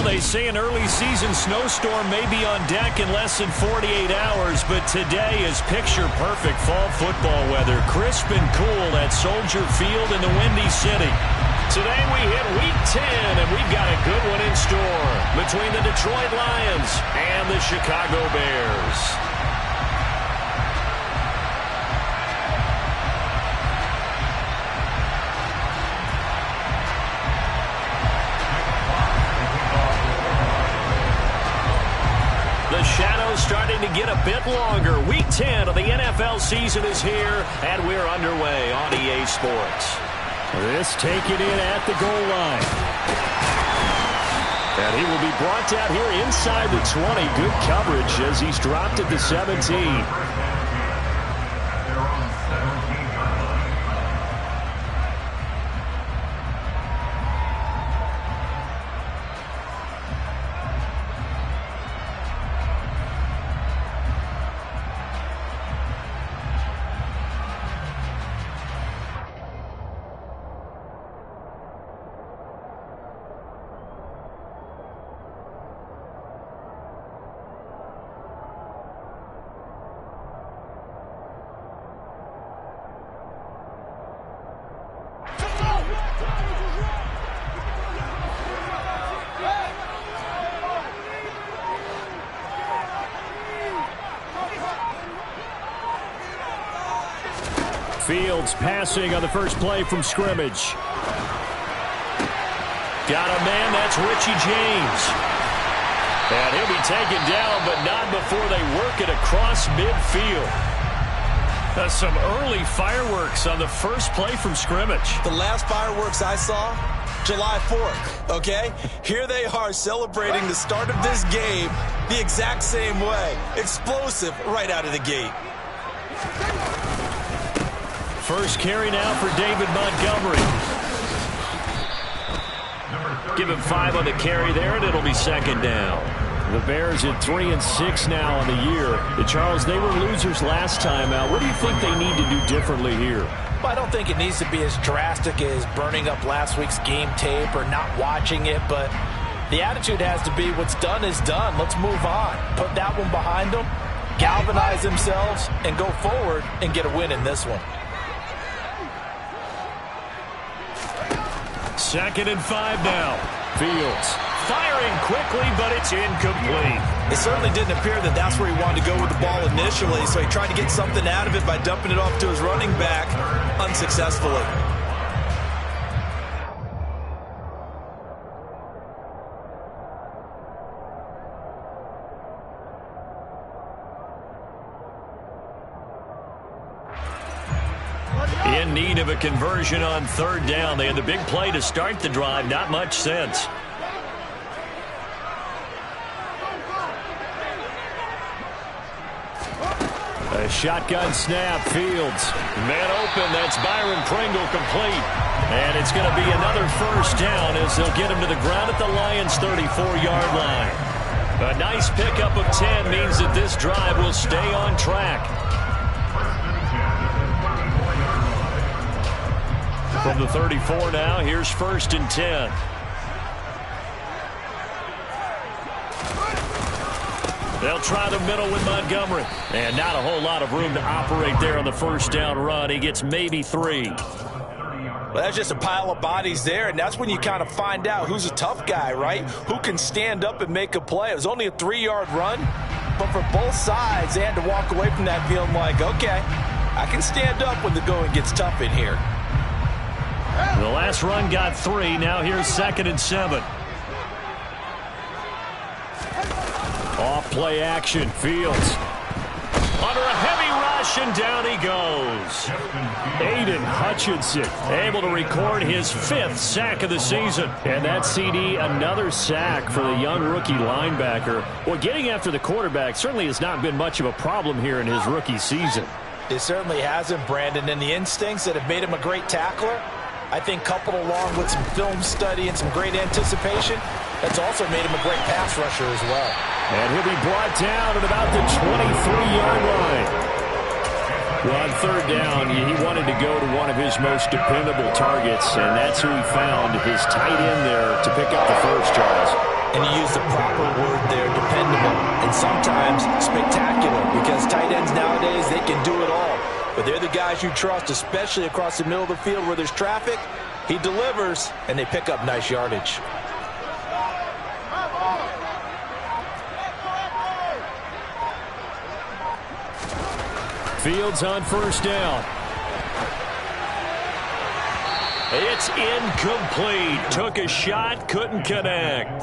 Well, they say an early season snowstorm may be on deck in less than 48 hours, but today is picture-perfect fall football weather. Crisp and cool at Soldier Field in the Windy City. Today we hit Week 10, and we've got a good one in store between the Detroit Lions and the Chicago Bears. The shadow's starting to get a bit longer. Week 10 of the NFL season is here, and we're underway on EA Sports. This taken in at the goal line. And he will be brought down here inside the 20. Good coverage as he's dropped at the 17. Fields passing on the first play from scrimmage. Got a man, that's Richie James. And he'll be taken down, but not before they work it across midfield. Some early fireworks on the first play from scrimmage. The last fireworks I saw, July 4th, okay? Here they are celebrating the start of this game the exact same way. Explosive right out of the gate. First carry now for David Montgomery. Give him 5 on the carry there, and it'll be second down. The Bears at 3-6 now on the year. And Charles, they were losers last time out. What do you think they need to do differently here? Well, I don't think it needs to be as drastic as burning up last week's game tape or not watching it, but the attitude has to be what's done is done. Let's move on. Put that one behind them, galvanize themselves, and go forward and get a win in this one. 2nd and 5 now. Fields firing quickly, but it's incomplete. It certainly didn't appear that that's where he wanted to go with the ball initially, so he tried to get something out of it by dumping it off to his running back unsuccessfully. In need of a conversion on 3rd down. They had the big play to start the drive. Not much sense. A shotgun snap. Fields. Man open. That's Byron Pringle complete. And it's going to be another first down as they'll get him to the ground at the Lions' 34-yard line. A nice pickup of 10 means that this drive will stay on track. From the 34 now, here's 1st and 10. They'll try the middle with Montgomery. And not a whole lot of room to operate there on the first down run. He gets maybe 3. Well, that's just a pile of bodies there, and that's when you kind of find out who's a tough guy, right? Who can stand up and make a play. It was only a 3-yard run, but for both sides, they had to walk away from that feeling like, okay, I can stand up when the going gets tough in here. The last run got 3. Now here's 2nd and 7. Off play action. Fields. Under a heavy rush, and down he goes. Aiden Hutchinson able to record his 5th sack of the season. And that CD, another sack for the young rookie linebacker. Well, getting after the quarterback certainly has not been much of a problem here in his rookie season. It certainly hasn't, Brandon, and the instincts that have made him a great tackler, I think coupled along with some film study and some great anticipation, that's also made him a great pass rusher as well. And he'll be brought down at about the 23-yard line. Well, on 3rd down, he wanted to go to one of his most dependable targets, and that's who he found, his tight end there, to pick up the first, Charles. And you use the proper word there, dependable, and sometimes spectacular, because tight ends nowadays, they can do it all. But they're the guys you trust, especially across the middle of the field where there's traffic. He delivers, and they pick up nice yardage. Fields on first down. It's incomplete. Took a shot, couldn't connect.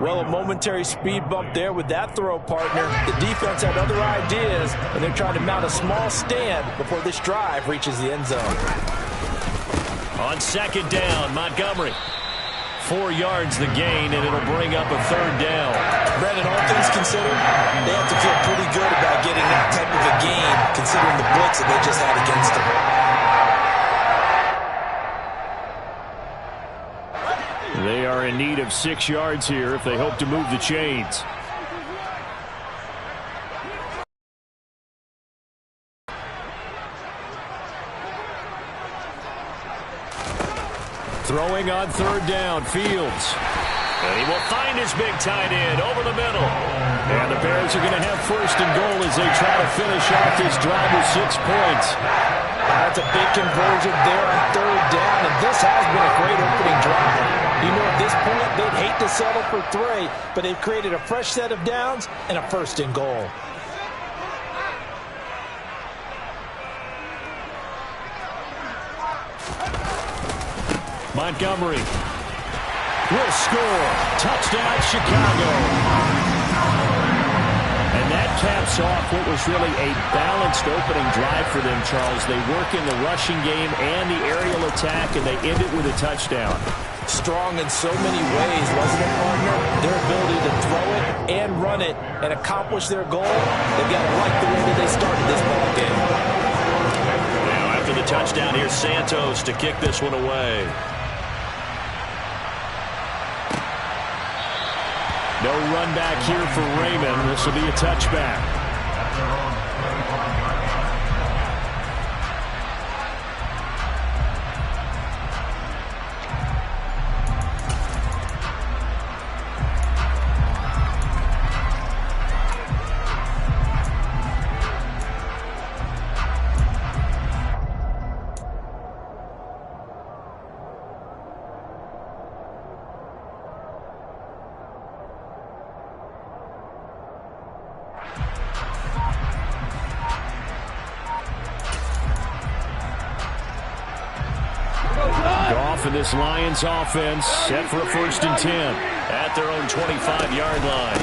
Well, a momentary speed bump there with that throw, partner. The defense had other ideas, and they're trying to mount a small stand before this drive reaches the end zone. On second down, Montgomery. 4 yards the gain, and it'll bring up a third down. Brandon, all things considered, they have to feel pretty good about getting that type of a gain, considering the blitz that they just had against them. They are in need of 6 yards here if they hope to move the chains. Throwing on third down, Fields. And he will find his big tight end over the middle. And the Bears are going to have first and goal as they try to finish off this drive with 6 points. That's a big conversion there on third down, and this has been a great opening drive. You know, at this point, they'd hate to settle for 3, but they've created a fresh set of downs and a first and goal. Montgomery will score. Touchdown, Chicago. And that caps off what was really a balanced opening drive for them, Charles. They work in the rushing game and the aerial attack, and they end it with a touchdown. Strong in so many ways, wasn't it, partner? Their ability to throw it and run it and accomplish their goal, they've got to like the way that they started this ball game. Now after the touchdown, here's Santos to kick this one away. No run back here for Raymond. This will be a touchback. For this Lions offense, set for a 1st and 10. At their own 25-yard line.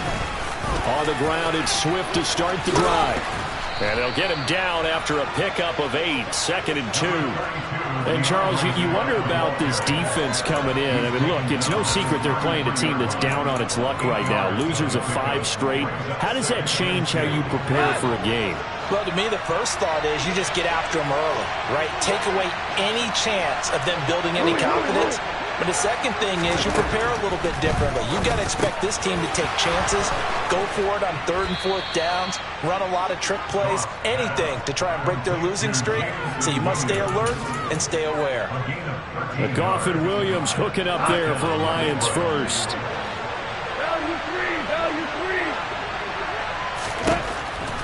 On the ground, it's Swift to start the drive. And they'll get him down after a pickup of 8, 2nd and 2. And, Charles, you wonder about this defense coming in. I mean, look, it's no secret they're playing a team that's down on its luck right now. Losers of 5 straight. How does that change how you prepare for a game? Well, to me, the first thought is you just get after them early, right? Take away any chance of them building any confidence. But the second thing is you prepare a little bit differently. You've got to expect this team to take chances, go for it on 3rd and 4th downs, run a lot of trick plays, anything to try and break their losing streak. So you must stay alert and stay aware. Goff and Williams hooking up there for a Lions first.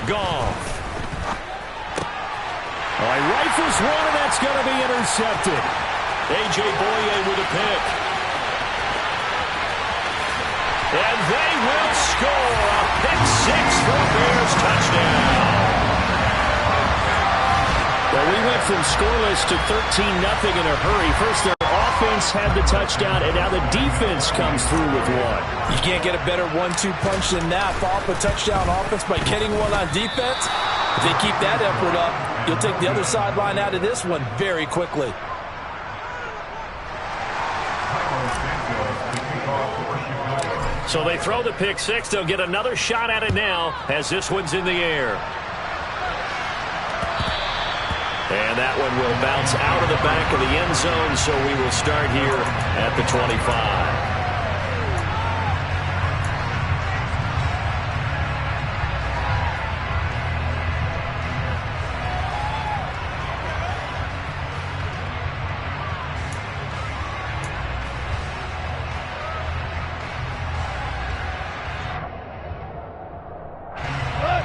Goff. All right, rifles one, and that's going to be intercepted. A.J. Boye with a pick. And they will score a pick 6 for a Bears touchdown. Well, we went from scoreless to 13-0 in a hurry. First, their offense had the touchdown, and now the defense comes through with one. You can't get a better 1-2 punch than that. Follow up a touchdown offense by getting one on defense. If they keep that effort up, you'll take the other sideline out of this one very quickly. So they throw the pick 6. They'll get another shot at it now as this one's in the air. And that one will bounce out of the back of the end zone, so we will start here at the 25.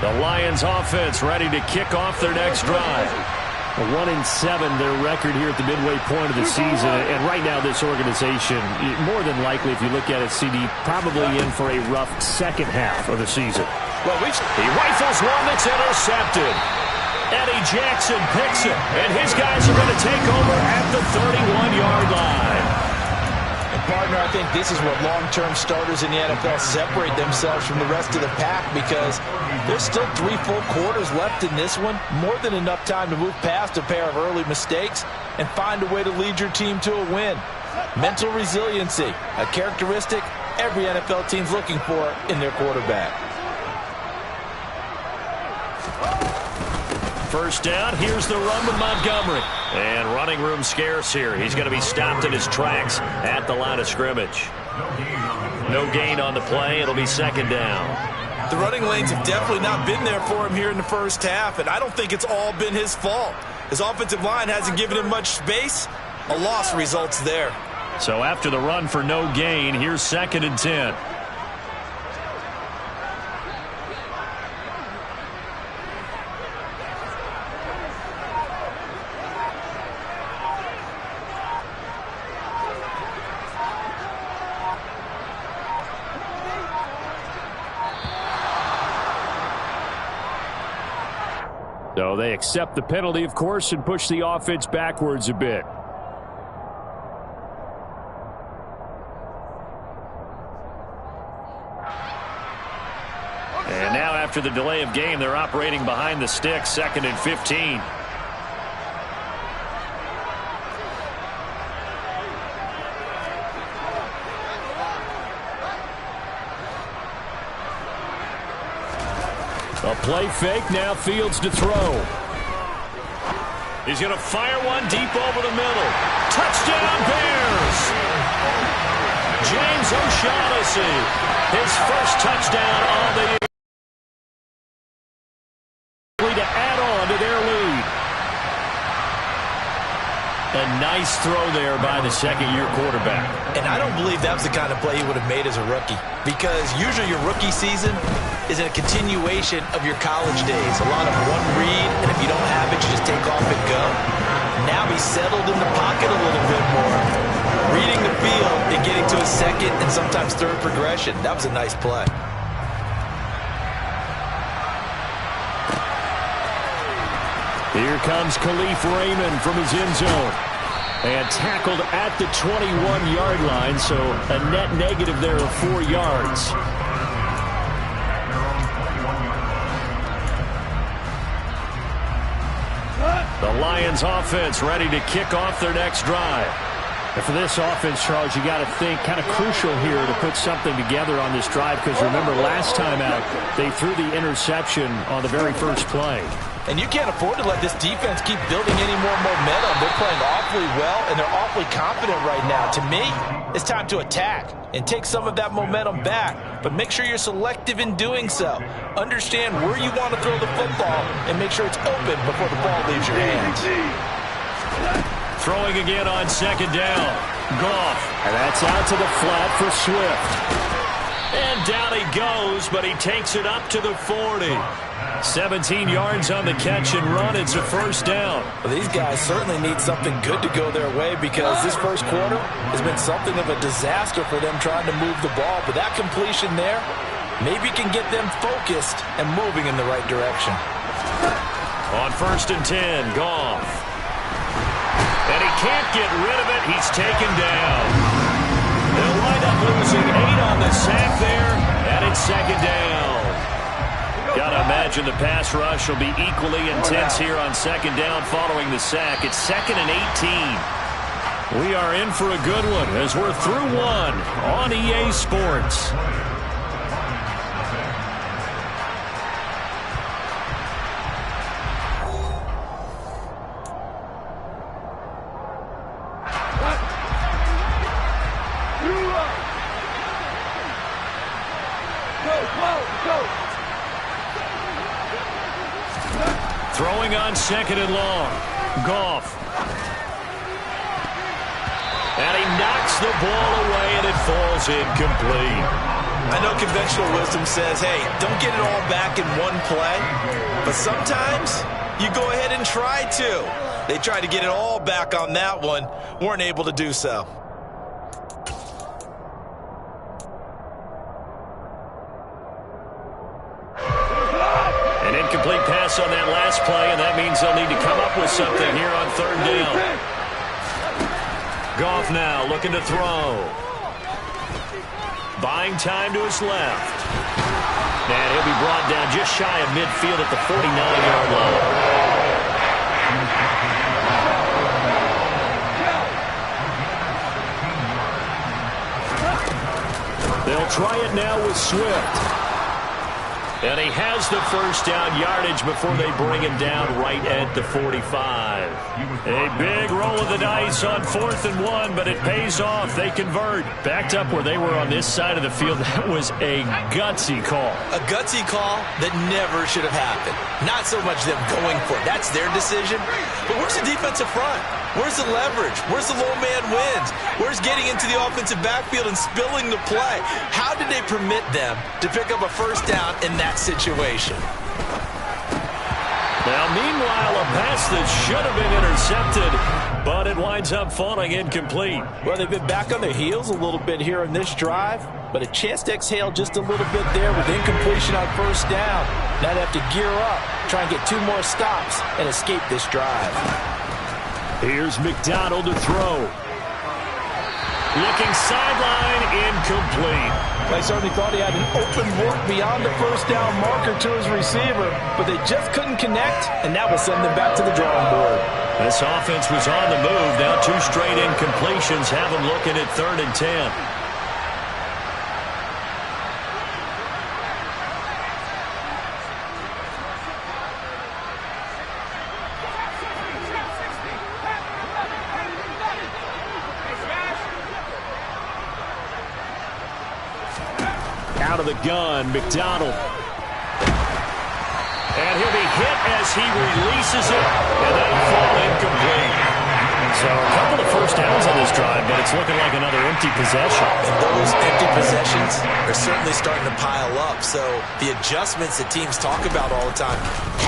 The Lions offense ready to kick off their next drive. 1-7, their record here at the midway point of the season. And right now, this organization, more than likely, if you look at it, CD, probably in for a rough second half of the season. Well, he rifles one that's intercepted. Eddie Jackson picks it, and his guys are going to take over at the 31-yard line. And partner, I think this is what long-term starters in the NFL separate themselves from the rest of the pack, because there's still 3 full quarters left in this one. More than enough time to move past a pair of early mistakes and find a way to lead your team to a win. Mental resiliency, a characteristic every NFL team's looking for in their quarterback. First down, here's the run with Montgomery. And running room scarce here. He's going to be stopped in his tracks at the line of scrimmage. No gain on the play. It'll be second down. The running lanes have definitely not been there for him here in the first half, and I don't think it's all been his fault. His offensive line hasn't given him much space. A loss results there. So after the run for no gain, here's 2nd and 10. So they accept the penalty, of course, and push the offense backwards a bit. And now after the delay of game, they're operating behind the sticks, 2nd and 15. A play fake, now Fields to throw. He's going to fire one deep over the middle. Touchdown, Bears! James O'Shaughnessy, his first touchdown on the year. To add on to their lead. A nice throw there by the second-year quarterback. And I don't believe that was the kind of play he would have made as a rookie, because usually your rookie season is a continuation of your college days. A lot of one read, and if you don't have it, you just take off and go. Now he's settled in the pocket a little bit more, reading the field and getting to his second and sometimes third progression. That was a nice play. Here comes Khalif Raymond from his end zone. And tackled at the 21-yard line, so a net negative there of 4 yards. The Lions offense ready to kick off their next drive. And for this offense, Charles, you got to think kind of crucial here to put something together on this drive, because remember last time out they threw the interception on the very first play. And you can't afford to let this defense keep building any more momentum. They're playing awfully well, and they're awfully confident right now. To me, it's time to attack and take some of that momentum back. But make sure you're selective in doing so. Understand where you want to throw the football and make sure it's open before the ball leaves your hands. Throwing again on second down. Goff. And that's out to the flat for Swift. And down he goes, but he takes it up to the 40. 17 yards on the catch and run. It's a first down. Well, these guys certainly need something good to go their way, because this first quarter has been something of a disaster for them trying to move the ball. But that completion there maybe can get them focused and moving in the right direction. On 1st and 10, Goff. And he can't get rid of it. He's taken down. They'll wind up losing 8 on the sack there, and it's second down. Gotta imagine the pass rush will be equally intense here on second down following the sack. It's 2nd and 18. We are in for a good one as we're through one on EA Sports. Throwing on second and long. Goff. And he knocks the ball away, and it falls incomplete. I know conventional wisdom says, hey, don't get it all back in one play. But sometimes you go ahead and try to. They tried to get it all back on that one. Weren't able to do so. An incomplete pass on that last play, and that means they'll need to come up with something here on third down. Goff now looking to throw. Buying time to his left. And he'll be brought down just shy of midfield at the 49-yard line. They'll try it now with Swift. And he has the first down yardage before they bring him down right at the 45. A big roll of the dice on 4th and 1, but it pays off. They convert. Backed up where they were on this side of the field. That was a gutsy call. A gutsy call that never should have happened. Not so much them going for it. That's their decision. But where's the defensive front? Where's the leverage? Where's the low man wins? Where's getting into the offensive backfield and spilling the play? How did they permit them to pick up a first down in that situation? Now, meanwhile, a pass that should have been intercepted, but it winds up falling incomplete. Well, they've been back on their heels a little bit here in this drive, but a chance to exhale just a little bit there with incompletion on first down. Now they have to gear up, try and get 2 more stops, and escape this drive. Here's McDonald to throw. Looking sideline, incomplete. They certainly thought he had an open look beyond the first down marker to his receiver, but they just couldn't connect, and that will send them back to the drawing board. This offense was on the move. Now 2 straight incompletions have them looking at 3rd and 10. Out of the gun, McDonald. And he'll be hit as he releases it, and that'll fall incomplete. So a couple of first downs on this drive, but it's looking like another empty possession. And those empty possessions are certainly starting to pile up. So the adjustments that teams talk about all the time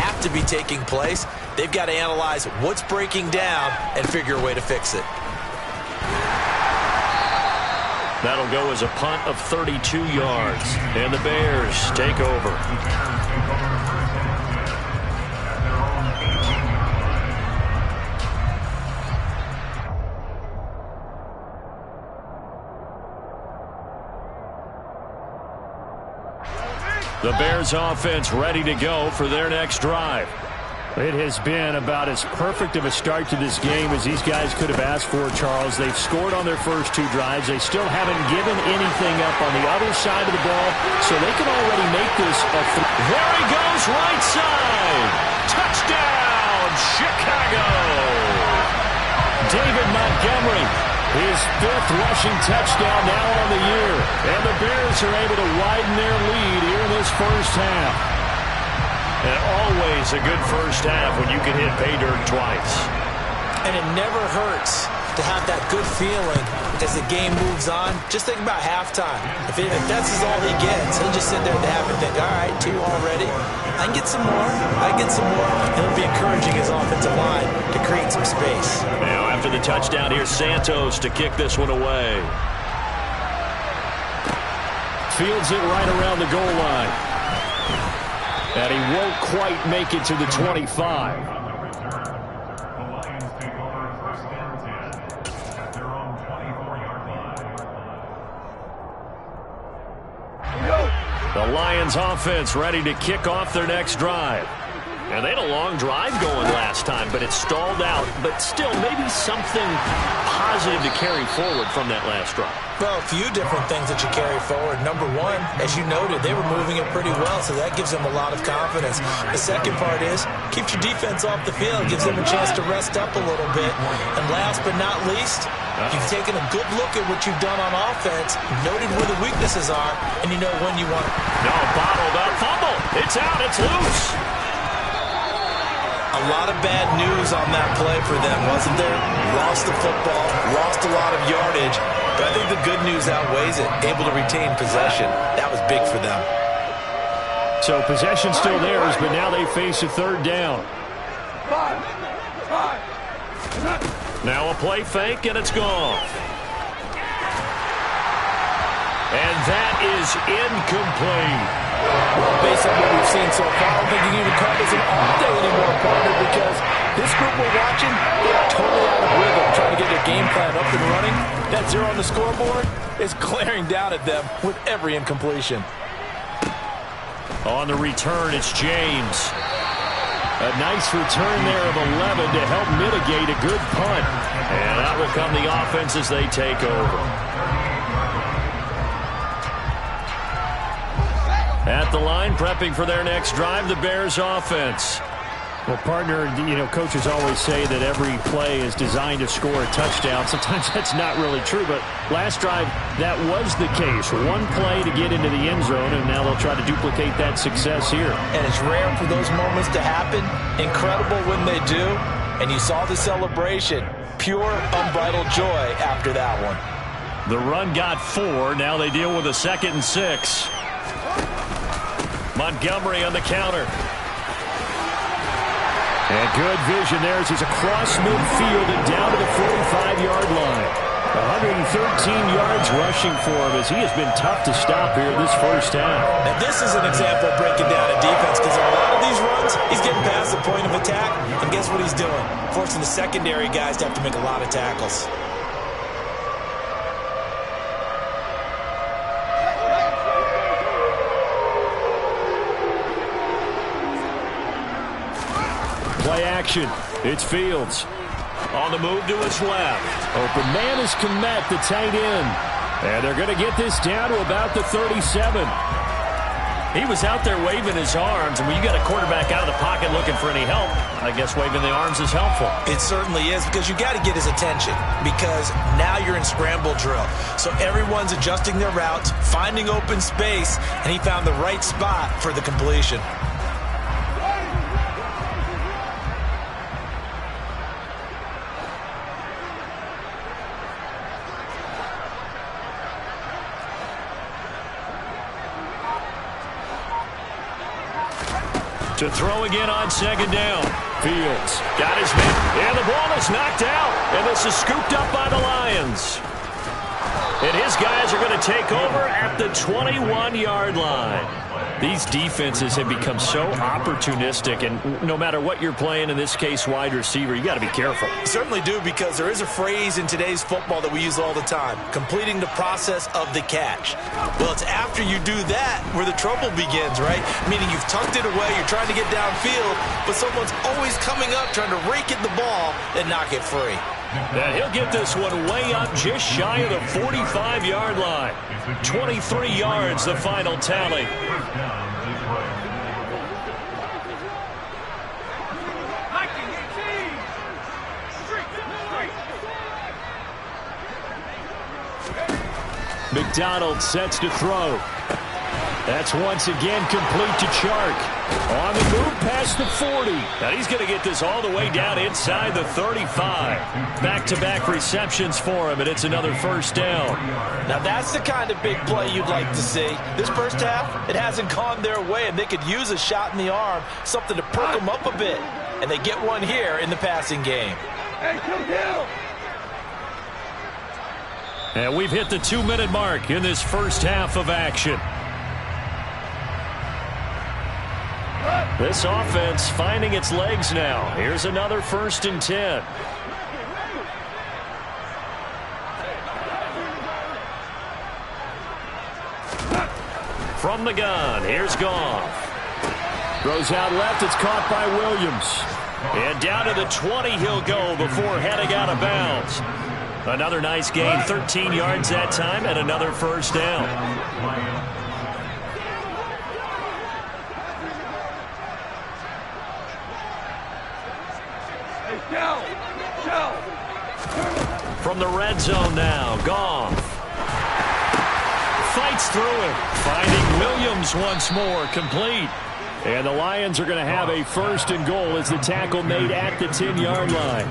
have to be taking place. They've got to analyze what's breaking down and figure a way to fix it. That'll go as a punt of 32 yards. And the Bears take over. The Bears offense ready to go for their next drive. It has been about as perfect of a start to this game as these guys could have asked for, Charles. They've scored on their first 2 drives. They still haven't given anything up on the other side of the ball, so they can already make this a There he goes, right side. Touchdown, Chicago. David Montgomery, his 5th rushing touchdown now on the year. And the Bears are able to widen their lead here in this first half. And always a good first half when you can hit pay dirt twice. And it never hurts to have that good feeling as the game moves on. Just think about halftime. If that's all he gets, he'll just sit there at the half and think, all right, 2 already. I can get some more. I can get some more. And he'll be encouraging his offensive line to create some space. Now after the touchdown, here's Santos to kick this one away. Fields it right around the goal line. And he won't quite make it to the 25. The Lions offense ready to kick off their next drive. And they had a long drive going last time, but it stalled out. But still, maybe something positive to carry forward from that last drive. Well, a few different things that you carry forward. Number one, as you noted, they were moving it pretty well, so that gives them a lot of confidence. The second part is, keep your defense off the field, gives them a chance to rest up a little bit. And last but not least, you've taken a good look at what you've done on offense, noted where the weaknesses are, and you know when you want it. No, bottled up, fumble. It's out, it's loose. A lot of bad news on that play for them, wasn't there? Lost the football, lost a lot of yardage. But I think the good news outweighs it. Able to retain possession. That was big for them. So possession still theirs, but now they face a third down. Now a play fake, and it's gone. And that is incomplete. Based on what we've seen so far, I don't think you can even call this an off day anymore, partner, because this group we're watching, they are totally out of rhythm, trying to get their game plan up and running. That 0 on the scoreboard is glaring down at them with every incompletion. On the return, it's James. A nice return there of 11 to help mitigate a good punt. And that will come the offense as they take over. At the line, prepping for their next drive, the Bears offense. Well, partner, coaches always say that every play is designed to score a touchdown. Sometimes that's not really true, but last drive, that was the case. One play to get into the end zone, and now they'll try to duplicate that success here. And it's rare for those moments to happen. Incredible when they do. And you saw the celebration. Pure, unbridled joy after that one. The run got 4. Now they deal with a 2nd and 6. Montgomery on the counter. And good vision there as he's across midfield and down to the 45-yard line. 113 yards rushing for him as he has been tough to stop here this first half. And this is an example of breaking down a defense, because a lot of these runs, he's getting past the point of attack, and guess what he's doing? Forcing the secondary guys to have to make a lot of tackles. Play action. It's Fields. On the move to his left. Open man is Kmet, the tight end. And they're going to get this down to about the 37. He was out there waving his arms, and when you got a quarterback out of the pocket looking for any help, I guess waving the arms is helpful. It certainly is, because you got to get his attention, because now you're in scramble drill. So everyone's adjusting their routes, finding open space, and he found the right spot for the completion. To throw again on 2nd down. Fields got his man, and the ball is knocked out, and this is scooped up by the Lions. And his guys are going to take over at the 21-yard line. These defenses have become so opportunistic, and no matter what you're playing, in this case wide receiver, you got to be careful. You certainly do, because there is a phrase in today's football that we use all the time: completing the process of the catch. Well, it's after you do that where the trouble begins, right? Meaning you've tucked it away, you're trying to get downfield, but someone's always coming up trying to rake at the ball and knock it free. And he'll get this one way up just shy of the 45-yard line. 23 yards, the final tally. McDonald sets to throw. That's once again complete to Chark. On the move past the 40. Now he's going to get this all the way down inside the 35. Back-to-back receptions for him, and it's another first down. Now that's the kind of big play you'd like to see. This first half, it hasn't gone their way, and they could use a shot in the arm, something to perk them up a bit. And they get one here in the passing game. Hey, kill! And we've hit the 2-minute mark in this first half of action. This offense finding its legs now. Here's another 1st and 10. From the gun, here's Goff. Throws out left, it's caught by Williams. And down to the 20 he'll go before heading out of bounds. Another nice gain, 13 yards that time, and another first down. From the red zone now, Goff fights through it, finding Williams once more, complete. And the Lions are going to have a 1st and goal as the tackle made at the 10-yard line.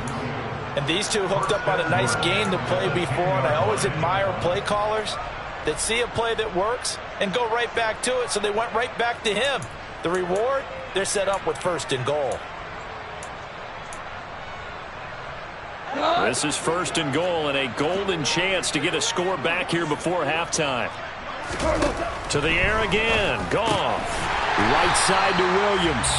And these two hooked up on a nice game to play before, and I always admire play callers that see a play that works and go right back to it, so they went right back to him. The reward, they're set up with 1st and goal. This is 1st and goal and a golden chance to get a score back here before halftime. To the air again. Goff. Right side to Williams.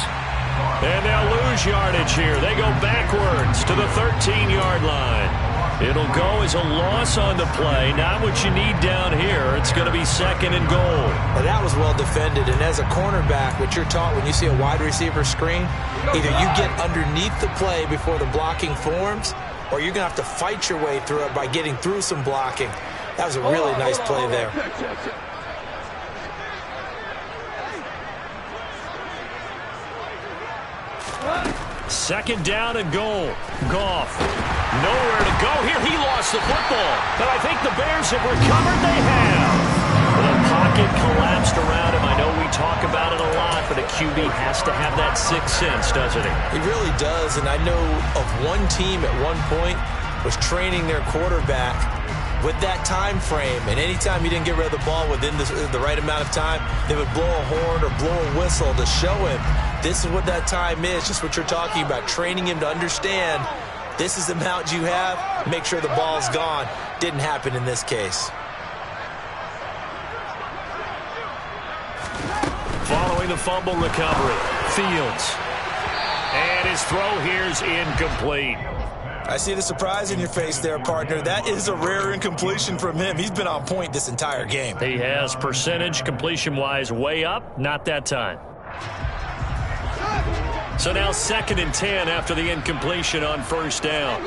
And they'll lose yardage here. They go backwards to the 13-yard line. It'll go as a loss on the play. Not what you need down here. It's going to be 2nd and goal. Well, that was well defended. And as a cornerback, what you're taught when you see a wide receiver screen, either you get underneath the play before the blocking forms, or you're going to have to fight your way through it by getting through some blocking. That was a really nice play there. Second down and goal. Goff. Nowhere to go here. He lost the football. But I think the Bears have recovered. They have. The pocket collapsed around him. I know we talk about it a lot, but a QB has to have that sixth sense, doesn't he? He really does, and I know of one team at one point was training their quarterback with that time frame, and anytime he didn't get rid of the ball within the right amount of time, they would blow a horn or blow a whistle to show him this is what that time is, just what you're talking about, training him to understand this is the amount you have, make sure the ball's gone. Didn't happen in this case. Following the fumble recovery, Fields. And his throw here's incomplete. I see the surprise in your face there, partner. That is a rare incompletion from him. He's been on point this entire game. He has percentage completion-wise way up, not that time. So now 2nd and 10 after the incompletion on 1st down.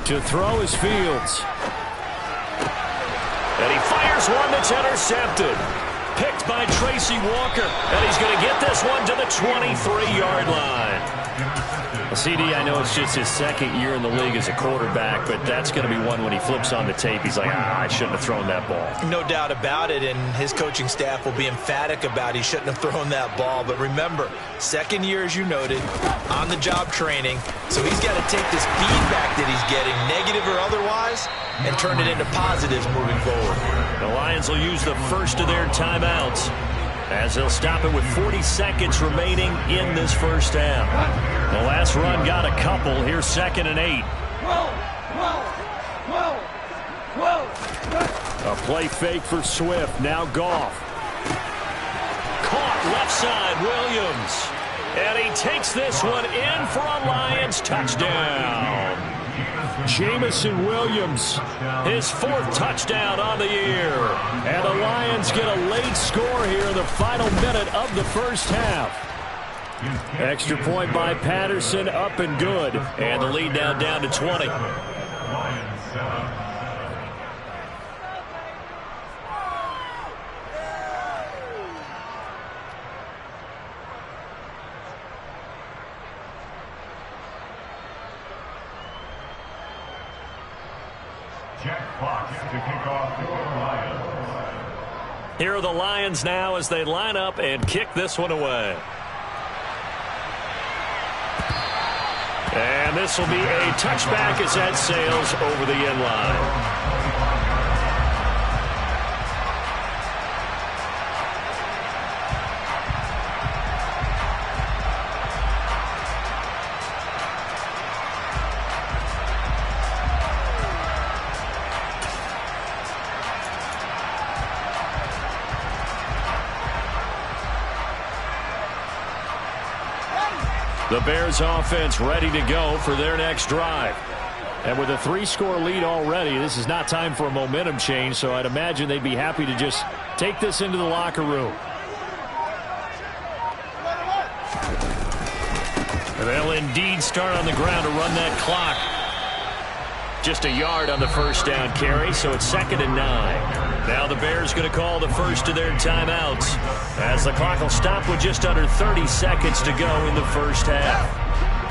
To throw is Fields. And he fires one that's intercepted. Picked by Tracy Walker. And he's going to get this one to the 23-yard line. CD, I know it's just his 2nd year in the league as a quarterback, but that's going to be one when he flips on the tape. He's like, I shouldn't have thrown that ball. No doubt about it, and his coaching staff will be emphatic about he shouldn't have thrown that ball. But remember, 2nd year, as you noted, on-the-job training, so he's got to take this feedback that he's getting, negative or otherwise, and turn it into positives moving forward. The Lions will use the first of their timeouts as they'll stop it with 40 seconds remaining in this first half. The last run got a couple. Here's 2nd and 8. A play fake for Swift. Now Goff. Caught left side, Williams. And he takes this one in for a Lions touchdown. Jamison Williams, his 4th touchdown on the year. And the Lions get a late score here in the final minute of the first half. Extra point by Patterson, up and good. And the lead now down to 20. Here are the Lions now as they line up and kick this one away. And this will be a touchback as that sails over the end line. The Bears offense ready to go for their next drive. And with a 3-score lead already, this is not time for a momentum change, so I'd imagine they'd be happy to just take this into the locker room. And they'll indeed start on the ground to run that clock. Just a yard on the first down carry, so it's 2nd and 9. Now the Bears going to call the first of their timeouts as the clock will stop with just under 30 seconds to go in the first half.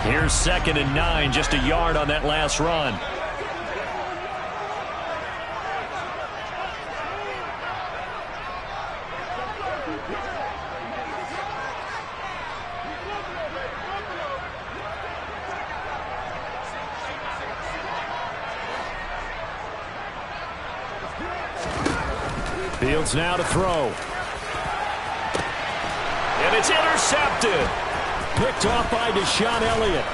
Here's 2nd and 9, just a yard on that last run. Fields now to throw. And it's intercepted. Picked off by Deshaun Elliott.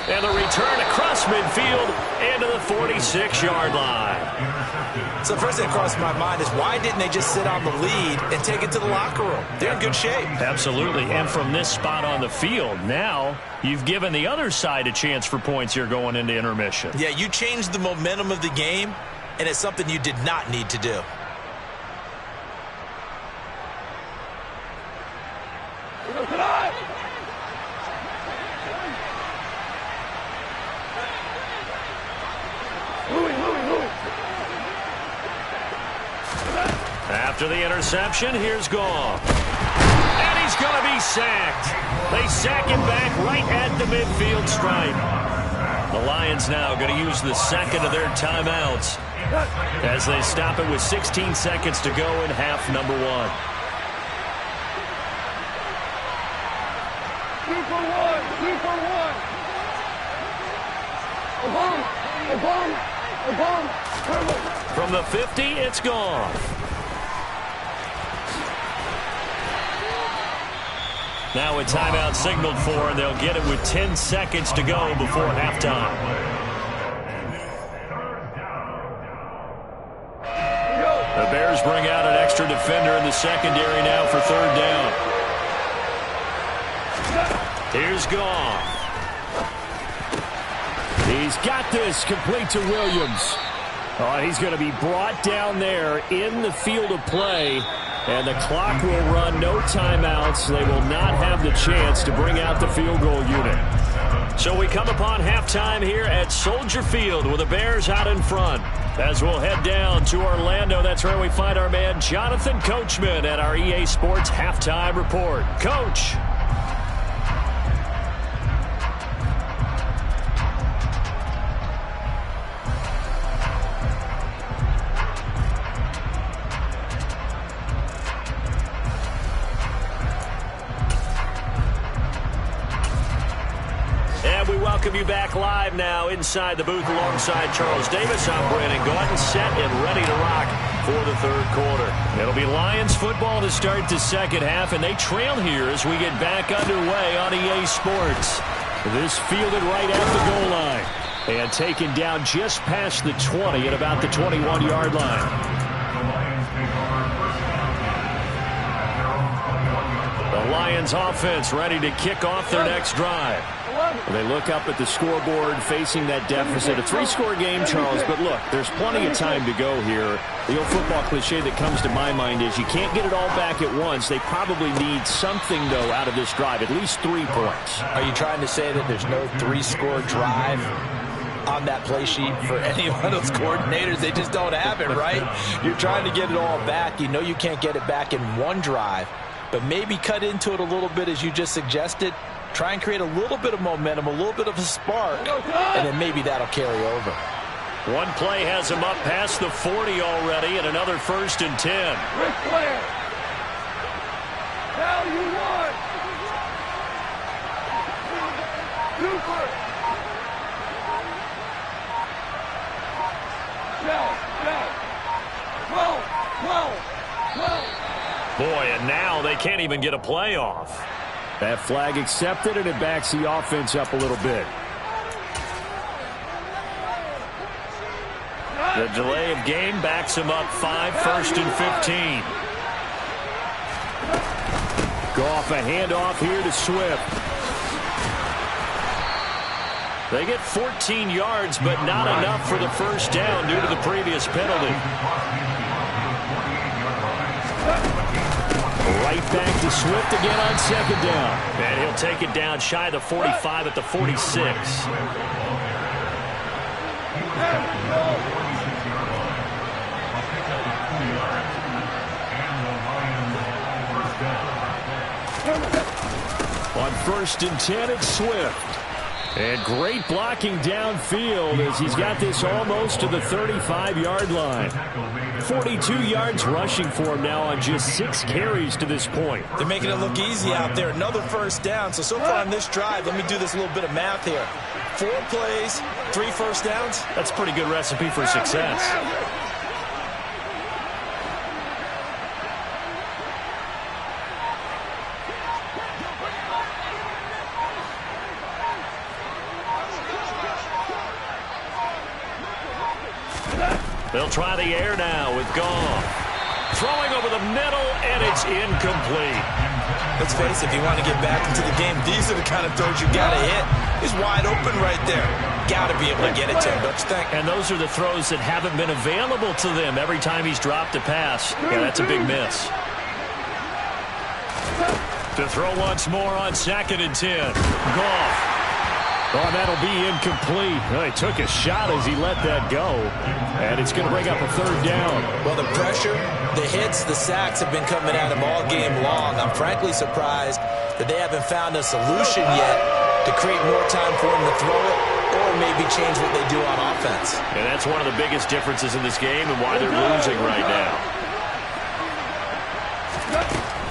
And the return across midfield into the 46-yard line. So the first thing that crossed my mind is why didn't they just sit on the lead and take it to the locker room? They're in good shape. Absolutely. And from this spot on the field, now you've given the other side a chance for points here going into intermission. Yeah, you changed the momentum of the game, and it's something you did not need to do. After the interception, here's Goff. And he's going to be sacked. They sack him back right at the midfield stripe. The Lions now going to use the second of their timeouts as they stop it with 16 seconds to go in half number 1. 2 for 1, 2 for 1. From the 50, it's Goff. Now a timeout signaled for, and they'll get it with 10 seconds to go before halftime. The Bears bring out an extra defender in the secondary now for third down. Here's Goff. He's got this, complete to Williams. Oh, he's going to be brought down there in the field of play. And the clock will run, no timeouts. They will not have the chance to bring out the field goal unit. So we come upon halftime here at Soldier Field with the Bears out in front. As we'll head down to Orlando, that's where we find our man Jonathan Coachman at our EA Sports Halftime Report. Coach. Welcome you back live now inside the booth alongside Charles Davis. I'm Brandon Gordon, set and ready to rock for the third quarter. It'll be Lions football to start the second half, and they trail here as we get back underway on EA Sports. This fielded right at the goal line and taken down just past the 20 at about the 21-yard line. The Lions offense ready to kick off their next drive. They look up at the scoreboard facing that deficit. A 3-score game, Charles, but look, there's plenty of time to go here. The old football cliche that comes to my mind is you can't get it all back at once. They probably need something, though, out of this drive, at least 3 points. Are you trying to say that there's no 3-score drive on that play sheet for any one of those coordinators? They just don't have it, right? You're trying to get it all back. You know you can't get it back in one drive, but maybe cut into it a little bit as you just suggested. Try and create a little bit of momentum, a little bit of a spark, and then maybe that'll carry over. One play has him up past the 40 already, and another 1st and 10. Ric Flair. Now you won. Super. Boy, and now they can't even get a playoff. That flag accepted, and it backs the offense up a little bit. The delay of game backs him up 5, 1st and 15. Goff a handoff here to Swift. They get 14 yards, but not enough for the first down due to the previous penalty. Right back to Swift again on 2nd down. And he'll take it down shy of the 45 at the 46. On 1st and 10, it's Swift. And great blocking downfield as he's got this almost to the 35-yard line. 42 yards rushing for him now on just 6 carries to this point. They're making it look easy out there. Another first down. So far on this drive, let me do this little bit of math here. 4 plays, 3 first downs. That's a pretty good recipe for success. They'll try the air now with Goff. Throwing over the middle, and it's incomplete. Let's face it, if you want to get back into the game, these are the kind of throws you got to hit. He's wide open right there. Got to be able to get it to him, don't you think? And those are the throws that haven't been available to them every time he's dropped a pass. Yeah, that's a big miss. To throw once more on 2nd and 10. Goff. Oh, that'll be incomplete. Well, he took a shot as he let that go. And it's going to bring up a 3rd down. Well, the pressure, the hits, the sacks have been coming at him all game long. I'm frankly surprised that they haven't found a solution yet to create more time for him to throw it or maybe change what they do on offense. And that's one of the biggest differences in this game and why they're losing right now.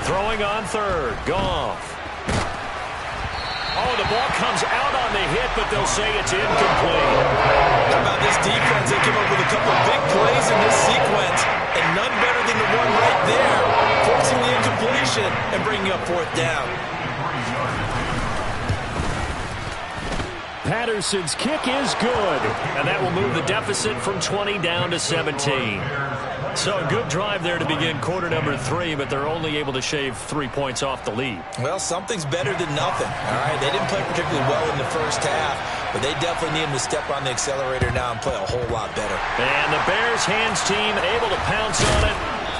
Throwing on 3rd. Goff. Oh, the ball comes out on the hit, but they'll say it's incomplete. How about this defense? They came up with a couple of big plays in this sequence, and none better than the one right there, forcing the incompletion and bringing up 4th down. Patterson's kick is good, and that will move the deficit from 20 down to 17. So a good drive there to begin quarter number 3, but they're only able to shave 3 points off the lead. Well, something's better than nothing. All right, they didn't play particularly well in the first half, but they definitely need them to step on the accelerator now and play a whole lot better. And the Bears hands team able to pounce on it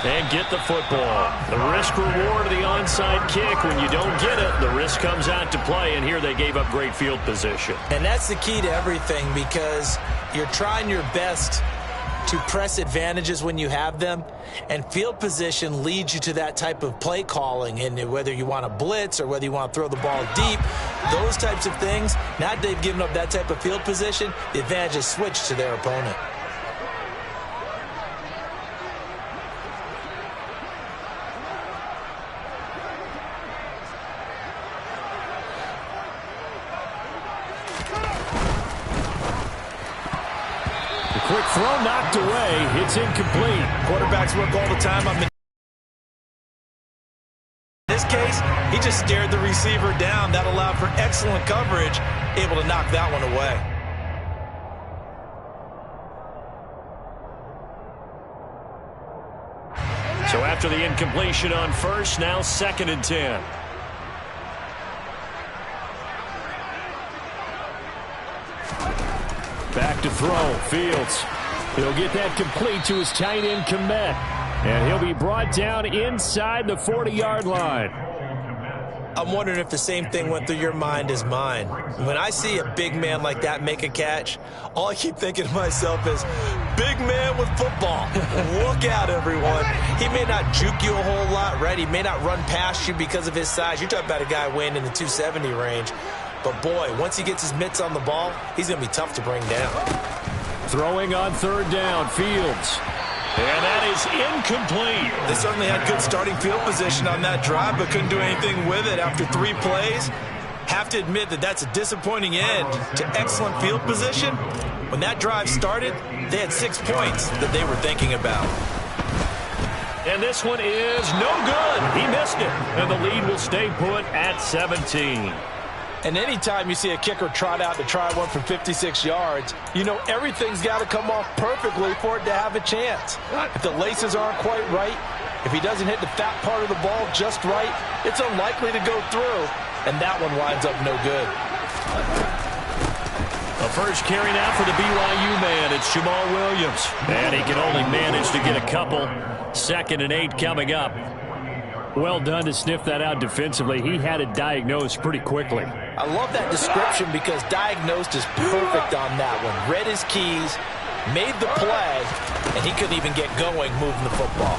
and get the football. The risk reward of the onside kick. When you don't get it, the risk comes out to play, and here they gave up great field position. And that's the key to everything, because you're trying your best to press advantages when you have them, and field position leads you to that type of play calling. And whether you want to blitz or whether you want to throw the ball deep, those types of things, now that they've given up that type of field position, the advantage is switched to their opponent. Quick throw knocked away. It's incomplete. Quarterbacks work all the time. In this case, he just stared the receiver down. That allowed for excellent coverage, able to knock that one away. So after the incompletion on 1st, now 2nd and 10. Back to throw. Fields. He'll get that complete to his tight end, Komet. And he'll be brought down inside the 40-yard line. I'm wondering if the same thing went through your mind as mine. When I see a big man like that make a catch, all I keep thinking to myself is, big man with football. Look out, everyone. He may not juke you a whole lot, right? He may not run past you because of his size. You're talking about a guy weighing in the 270 range. But, boy, once he gets his mitts on the ball, he's going to be tough to bring down. Throwing on 3rd down, Fields. And that is incomplete. They certainly had good starting field position on that drive, but couldn't do anything with it after 3 plays. Have to admit that that's a disappointing end to excellent field position. When that drive started, they had 6 points that they were thinking about. And this one is no good. He missed it. And the lead will stay put at 17. And anytime you see a kicker trot out to try one from 56 yards, you know everything's got to come off perfectly for it to have a chance. If the laces aren't quite right, if he doesn't hit the fat part of the ball just right, it's unlikely to go through, and that one winds up no good. A first carry now for the BYU man. It's Jamal Williams. And he can only manage to get a couple. 2nd and 8 coming up. Well done to sniff that out defensively. He had it diagnosed pretty quickly. I love that description because diagnosed is perfect on that one. Read his keys, made the play, and he couldn't even get going moving the football.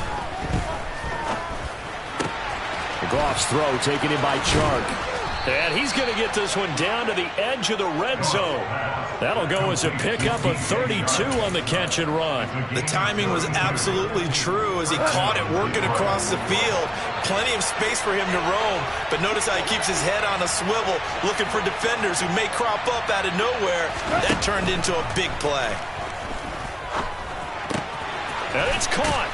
Goff's throw taken in by Chark. And he's going to get this one down to the edge of the red zone. That'll go as a pickup of 32 on the catch and run. The timing was absolutely true as he caught it working across the field. Plenty of space for him to roam, but notice how he keeps his head on a swivel, looking for defenders who may crop up out of nowhere. That turned into a big play. And it's caught.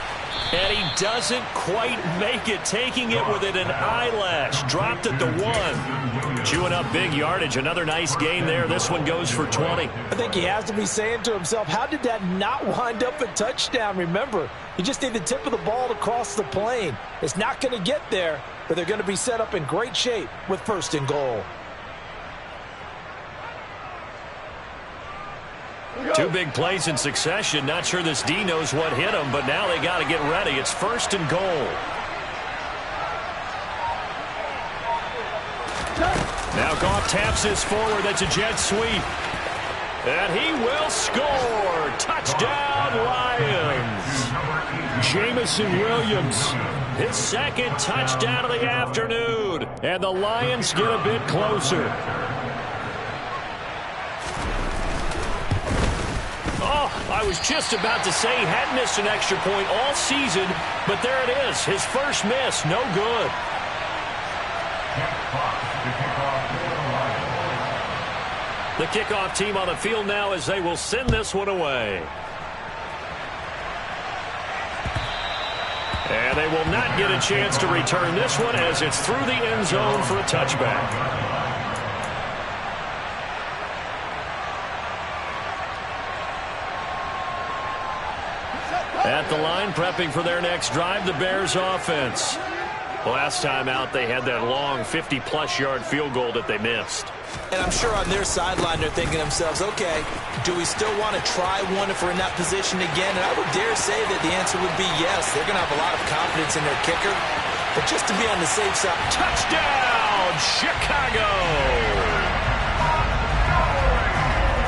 And he doesn't quite make it, taking it within an eyelash. Dropped at the 1. Chewing up big yardage. Another nice gain there. This one goes for 20. I think he has to be saying to himself, how did that not wind up a touchdown? Remember, you just need the tip of the ball to cross the plane. It's not going to get there, but they're going to be set up in great shape with 1st and goal. 2 big plays in succession. Not sure this D knows what hit him, but now they got to get ready. It's 1st and goal. Now Goff taps this forward. That's a jet sweep. And he will score. Touchdown, Lions. Jamison Williams, his 2nd touchdown of the afternoon. And the Lions get a bit closer. Oh, I was just about to say he hadn't missed an extra point all season, but there it is. His first miss, no good. The kickoff team on the field now as they will send this one away. And they will not get a chance to return this one as it's through the end zone for a touchback. At the line, prepping for their next drive, the Bears offense. Last time out, they had that long 50-plus yard field goal that they missed. And I'm sure on their sideline, they're thinking to themselves, okay, do we still want to try one if we're in that position again? And I would dare say that the answer would be yes. They're going to have a lot of confidence in their kicker. But just to be on the safe side. Touchdown, Chicago!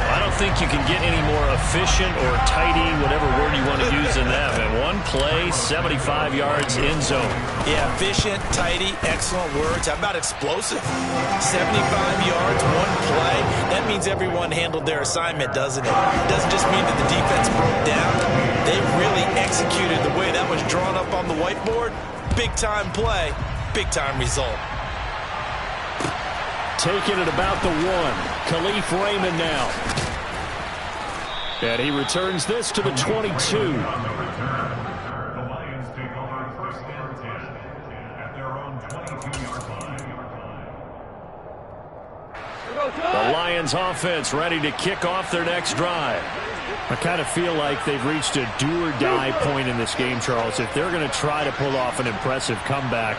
I don't think you can get any more efficient or tidy, whatever word you want to use in that. And one play, 75 yards, end zone. Yeah, efficient, tidy, excellent words. How about explosive? 75 yards, one play. That means everyone handled their assignment, doesn't it? It doesn't just mean that the defense broke down. They really executed the way that was drawn up on the whiteboard. Big-time play, big-time result. Taking it about the 1. Khalif Raymond now. And he returns this to the 22. The Lions take over 1st and 10 at their own 22-yard line. The Lions offense ready to kick off their next drive. I kind of feel like they've reached a do-or-die point in this game, Charles. If they're going to try to pull off an impressive comeback,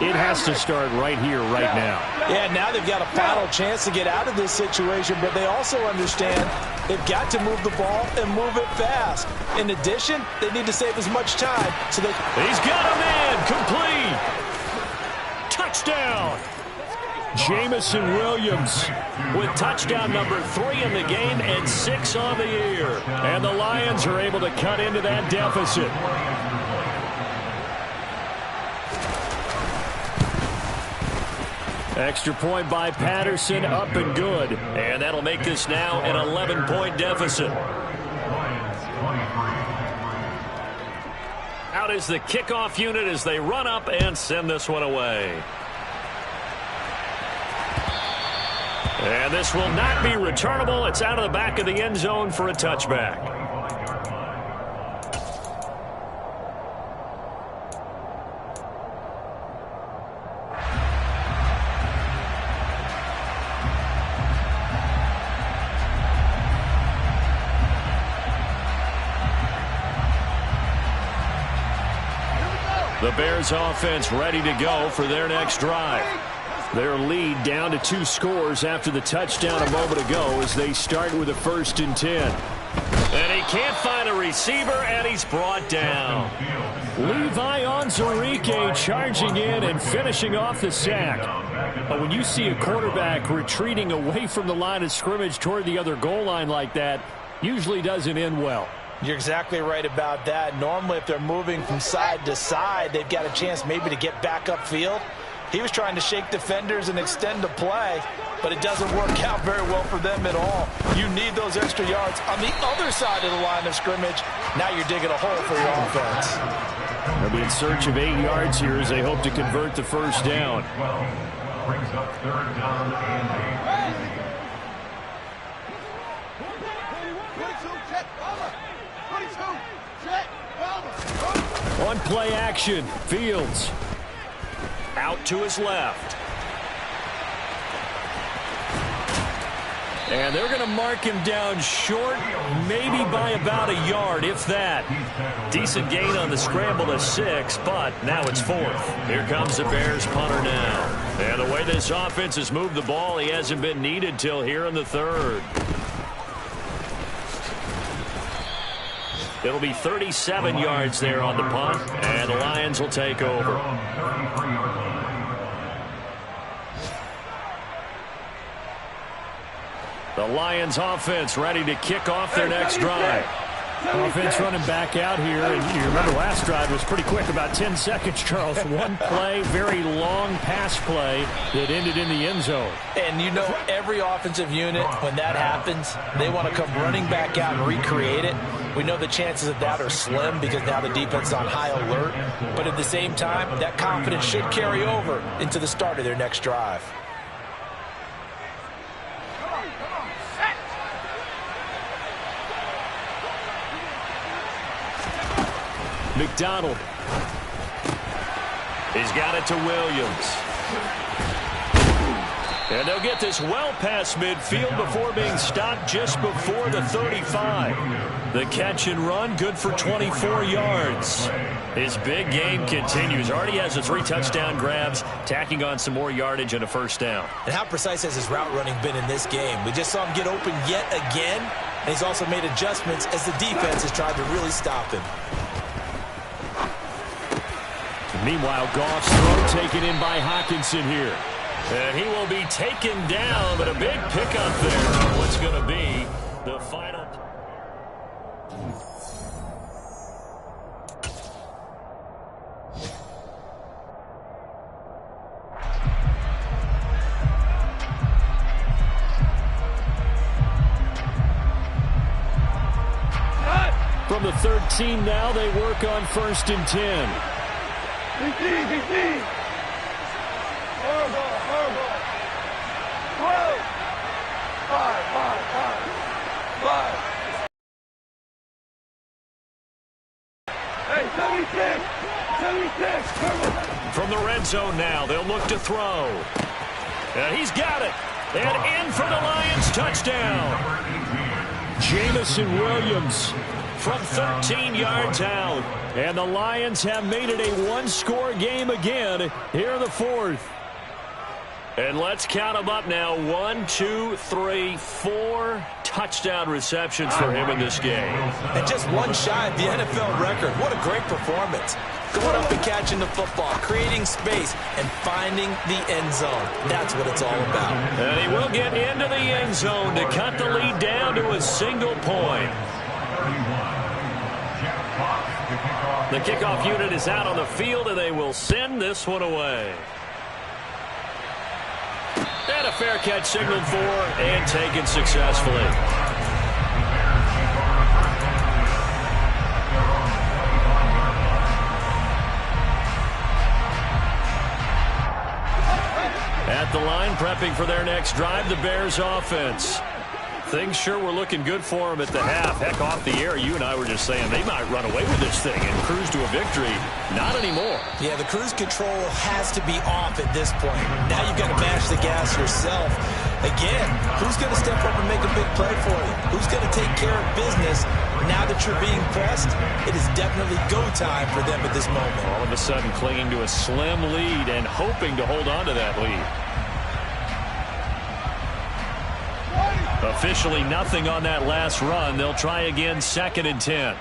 it has to start right here, right now. Yeah, now they've got a final chance to get out of this situation, but they also understand they've got to move the ball and move it fast. In addition, they need to save as much time so they... He's got a man, complete. Touchdown. Jamison Williams with touchdown number 3 in the game and 6 on the year. And the Lions are able to cut into that deficit. Extra point by Patterson, up and good. And that'll make this now an 11-point deficit. Out is the kickoff unit as they run up and send this one away. And this will not be returnable. It's out of the back of the end zone for a touchback. The Bears offense ready to go for their next drive. Their lead down to 2 scores after the touchdown a moment ago as they start with a 1st and 10. And he can't find a receiver, and he's brought down. Levi Onwuzurike charging in and finishing off the sack. But when you see a quarterback retreating away from the line of scrimmage toward the other goal line like that, usually doesn't end well. You're exactly right about that. Normally, if they're moving from side to side, they've got a chance maybe to get back upfield. He was trying to shake defenders and extend the play, but it doesn't work out very well for them at all. You need those extra yards on the other side of the line of scrimmage. Now you're digging a hole for your offense. They'll be in search of 8 yards here as they hope to convert the first down. Brings up 3rd down and 8. On play action, Fields. Out to his left. And they're going to mark him down short, maybe by about a yard, if that. Decent gain on the scramble of 6, but now it's 4th. Here comes the Bears punter now. And the way this offense has moved the ball, he hasn't been needed till here in the 3rd. It'll be 37 yards there on the punt, and the Lions will take over. The Lions offense ready to kick off their next drive. Offense running back out here, and you remember last drive was pretty quick, about 10 seconds, Charles. One play, very long pass play that ended in the end zone. And you know, every offensive unit, when that happens, they want to come running back out and recreate it. We know the chances of that are slim because now the defense is on high alert. But at the same time, that confidence should carry over into the start of their next drive. McDonald. He's got it to Williams. And they'll get this well past midfield before being stopped just before the 35. The catch and run, good for 24 yards. His big game continues. Already has the 3 touchdown grabs, tacking on some more yardage and a first down. And how precise has his route running been in this game? We just saw him get open yet again, and he's also made adjustments as the defense has tried to really stop him. Meanwhile, Goff's throw taken in by Hockenson here. And he will be taken down, but a big pickup there on what's going to be the final. From the 13 now, they work on 1st and 10. DT. Horrible. 12. 5. Hey, 76. From the red zone now, they'll look to throw. And he's got it. And in for the Lions touchdown. Jamison Williams from 13 yards out. And the Lions have made it a one-score game again here in the 4th. And let's count them up now. 1, 2, 3, 4 touchdown receptions for him in this game. And just one shy of the NFL record. What a great performance. Going up and catching the football, creating space, and finding the end zone. That's what it's all about. And he will get into the end zone to cut the lead down to a single point. The kickoff unit is out on the field, and they will send this one away. And a fair catch signaled for and taken successfully. At the line, prepping for their next drive, the Bears offense. Things sure were looking good for them at the half. Heck, off the air, you and I were just saying they might run away with this thing and cruise to a victory. Not anymore. Yeah, the cruise control has to be off at this point. Now you've got to mash the gas yourself. Again, who's going to step up and make a big play for you? Who's going to take care of business now that you're being pressed? It is definitely go time for them at this moment. All of a sudden clinging to a slim lead and hoping to hold on to that lead. Officially nothing on that last run. They'll try again, 2nd and 10.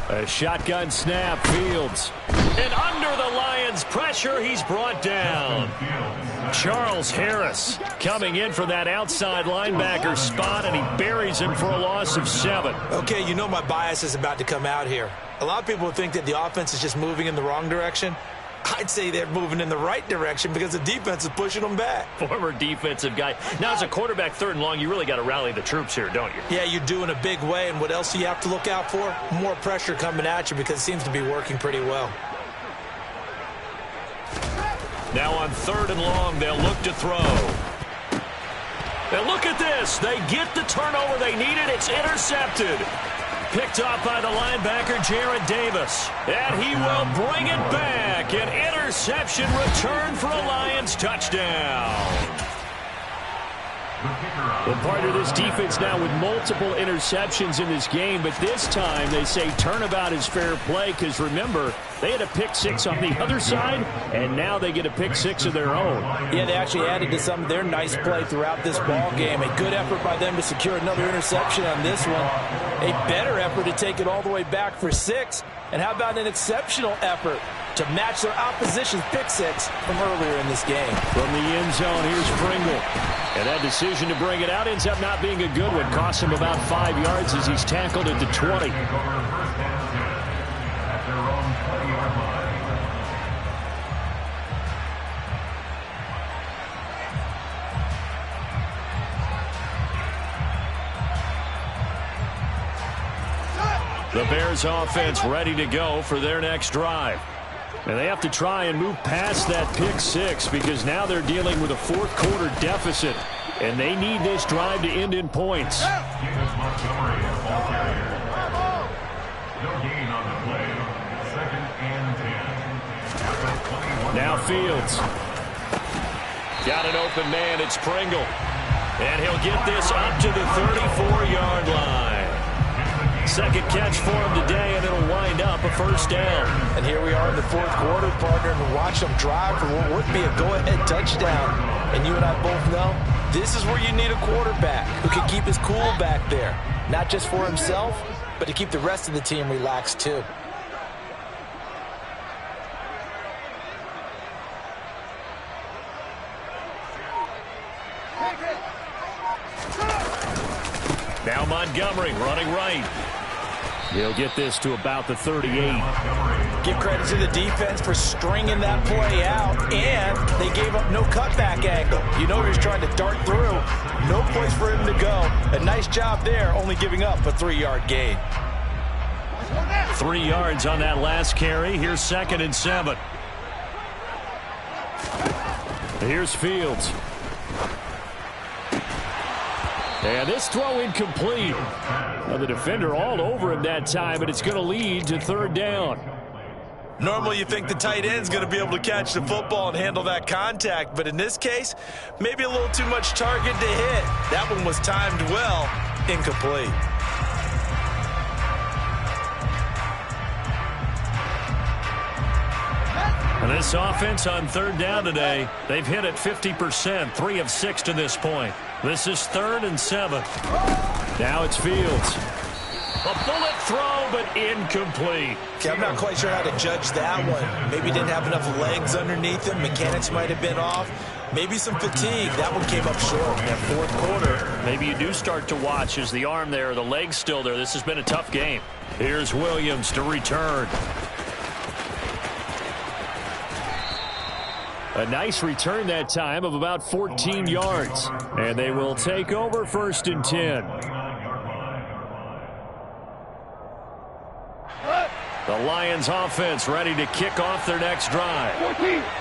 A shotgun snap, Fields. And under the Lions' pressure, he's brought down. Charles Harris coming in for that outside linebacker spot, and he buries him for a loss of 7. Okay, you know my bias is about to come out here. A lot of people think that the offense is just moving in the wrong direction. I'd say they're moving in the right direction because the defense is pushing them back. Former defensive guy. Now, as a quarterback, 3rd and long, you really got to rally the troops here, don't you? Yeah, you do in a big way. And what else do you have to look out for? More pressure coming at you because it seems to be working pretty well. Now on 3rd and long, they'll look to throw. And look at this. They get the turnover they needed. It's intercepted. Picked off by the linebacker, Jared Davis. And he will bring it back. An interception return for a Lions touchdown. Well, part of this defense now with multiple interceptions in this game, but this time they say turnabout is fair play because, remember, they had a pick six on the other side, and now they get a pick six of their own. Yeah, they actually added to some of their nice play throughout this ball game. A good effort by them to secure another interception on this one. A better effort to take it all the way back for 6. And how about an exceptional effort to match their opposition's pick six from earlier in this game? From the end zone, here's Pringle. And that decision to bring it out ends up not being a good one. Costs him about 5 yards as he's tackled at the 20. The Bears offense ready to go for their next drive. And they have to try and move past that pick six because now they're dealing with a fourth quarter deficit. And they need this drive to end in points. Now Fields. Got an open man. It's Pringle. And he'll get this up to the 34-yard line. Second catch for him today, and it'll wind up a first down. And here we are in the fourth quarter, partner, and watch them drive for what would be a go-ahead touchdown. And you and I both know this is where you need a quarterback who can keep his cool back there, not just for himself, but to keep the rest of the team relaxed too. Now Montgomery running right. He'll get this to about the 38. Give credit to the defense for stringing that play out, and they gave up no cutback angle. You know he was trying to dart through. No place for him to go. A nice job there, only giving up a 3-yard gain. 3 yards on that last carry. Here's 2nd and 7. Here's Fields. And this throw incomplete. Now the defender all over him that time, but it's going to lead to 3rd down. Normally you think the tight end's going to be able to catch the football and handle that contact, but in this case, maybe a little too much target to hit. That one was timed well, incomplete. And this offense on 3rd down today, they've hit it 50%, 3 of 6 to this point. This is 3rd and 7. Now it's Fields. A bullet throw, but incomplete. Okay, I'm not quite sure how to judge that one. Maybe didn't have enough legs underneath him. Mechanics might have been off. Maybe some fatigue. That one came up short in that fourth quarter. Maybe you do start to watch as the arm there, the leg's still there. This has been a tough game. Here's Williams to return. A nice return that time of about 14 yards. And they will take over 1st and 10. The Lions offense ready to kick off their next drive.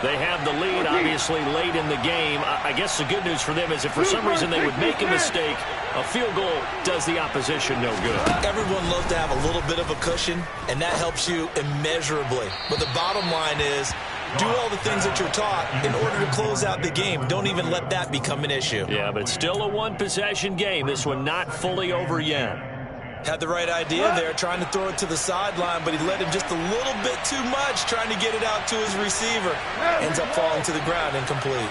They have the lead, obviously, late in the game. I guess the good news for them is if for some reason they would make a mistake, a field goal does the opposition no good. Everyone loves to have a little bit of a cushion, and that helps you immeasurably. But the bottom line is, do all the things that you're taught in order to close out the game. Don't even let that become an issue. Yeah, but it's still a one-possession game. This one not fully over yet. Had the right idea there, trying to throw it to the sideline, but he let him just a little bit too much, trying to get it out to his receiver. Ends up falling to the ground, incomplete.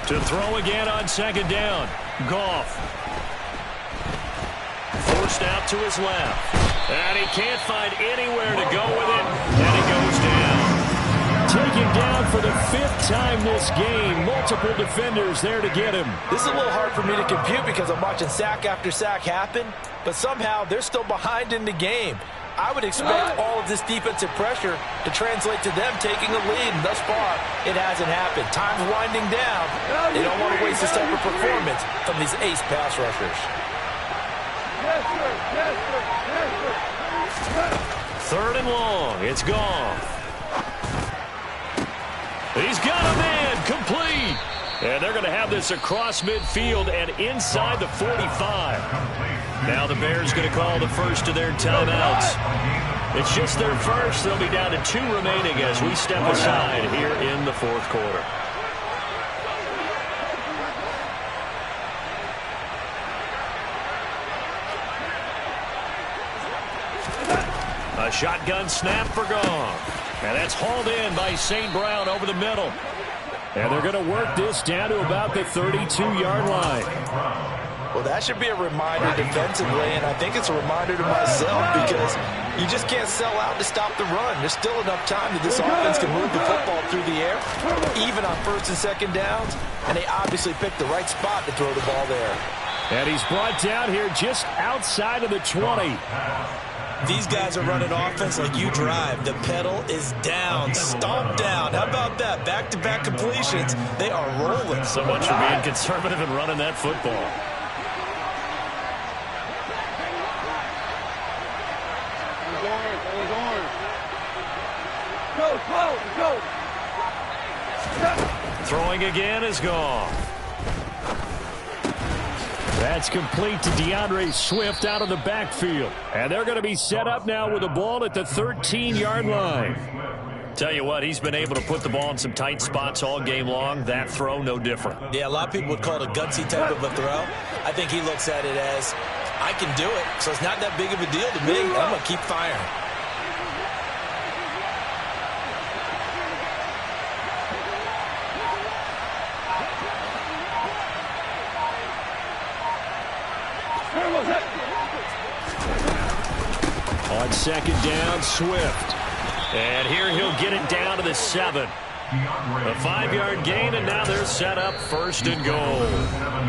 To throw again on 2nd down. Goff. Forced out to his left. And he can't find anywhere to go with it. And he goes down. Taken down for the 5th time this game. Multiple defenders there to get him. This is a little hard for me to compute because I'm watching sack after sack happen, but somehow they're still behind in the game. I would expect all of this defensive pressure to translate to them taking a lead, and thus far, it hasn't happened. Time's winding down. They don't want to waste this type of performance from these ace pass rushers. 3rd and long. It's gone. He's got a man complete. And they're going to have this across midfield and inside the 45. Now the Bears going to call the first of their timeouts. It's just their first. They'll be down to 2 remaining as we step aside here in the fourth quarter. A shotgun snap for Goff. And that's hauled in by St. Brown over the middle. And they're going to work this down to about the 32-yard line. Well, that should be a reminder defensively, and I think it's a reminder to myself because you just can't sell out to stop the run. There's still enough time that this offense can move the football through the air, even on first and second downs, and they obviously picked the right spot to throw the ball there. And he's brought down here just outside of the 20. These guys are running offense like you drive. The pedal is down, stomp down. How about that? Back-to-back completions. They are rolling. So much for being conservative and running that football. Go. Throwing again is gone. That's complete to DeAndre Swift out of the backfield. And they're going to be set up now with the ball at the 13-yard line. Tell you what, he's been able to put the ball in some tight spots all game long. That throw, no different. Yeah, a lot of people would call it a gutsy type of a throw. I think he looks at it as, I can do it, so it's not that big of a deal to me. I'm going to keep firing. On second down, Swift. And here he'll get it down to the 7. A 5-yard gain, and now they're set up first and goal.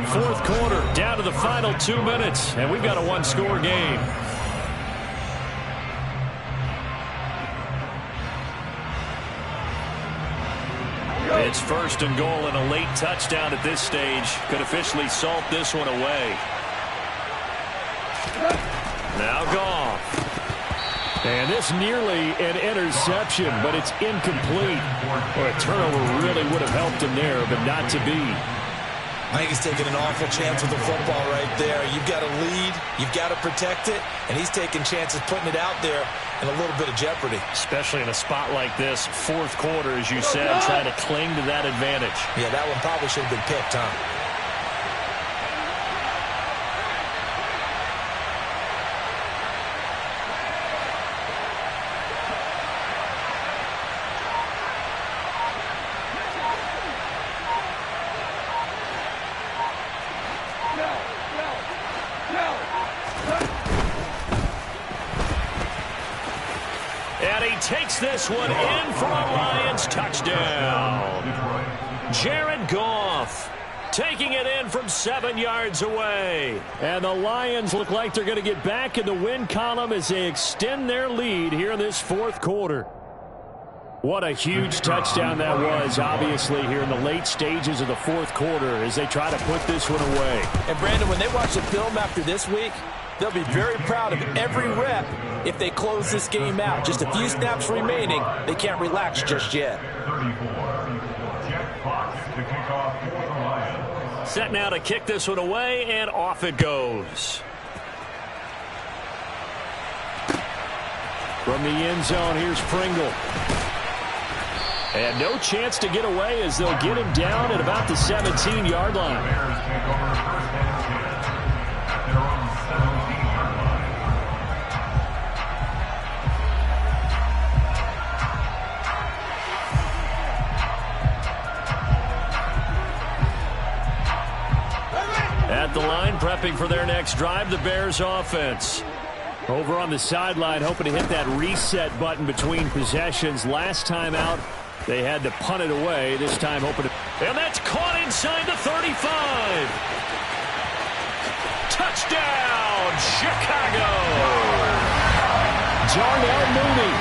Fourth quarter, down to the final 2 minutes, and we've got a 1-score game. It's first and goal, and a late touchdown at this stage could officially salt this one away. Now Goff. And this nearly an interception, but it's incomplete. Well, a turnover really would have helped him there, but not to be. I think he's taking an awful chance with the football right there. You've got to lead, you've got to protect it, and he's taking chances putting it out there in a little bit of jeopardy. Especially in a spot like this, fourth quarter, as you said, trying to cling to that advantage. Yeah, that one probably should have been picked, huh? Takes this one in for a Lions touchdown. Jared Goff taking it in from 7 yards away. And the Lions look like they're going to get back in the win column as they extend their lead here in this fourth quarter. What a huge touchdown that was, obviously, here in the late stages of the fourth quarter as they try to put this one away. And, Brandon, when they watch the film after this week, they'll be very proud of every rep if they close this game out. Just a few snaps remaining. They can't relax just yet. Set now to kick this one away, and off it goes. From the end zone, here's Pringle. And no chance to get away as they'll get him down at about the 17-yard line. At the line, prepping for their next drive, the Bears offense. Over on the sideline, hoping to hit that reset button between possessions. Last time out, they had to punt it away. This time, hoping to... And that's caught inside the 35. Touchdown, Chicago. Darnell Mooney,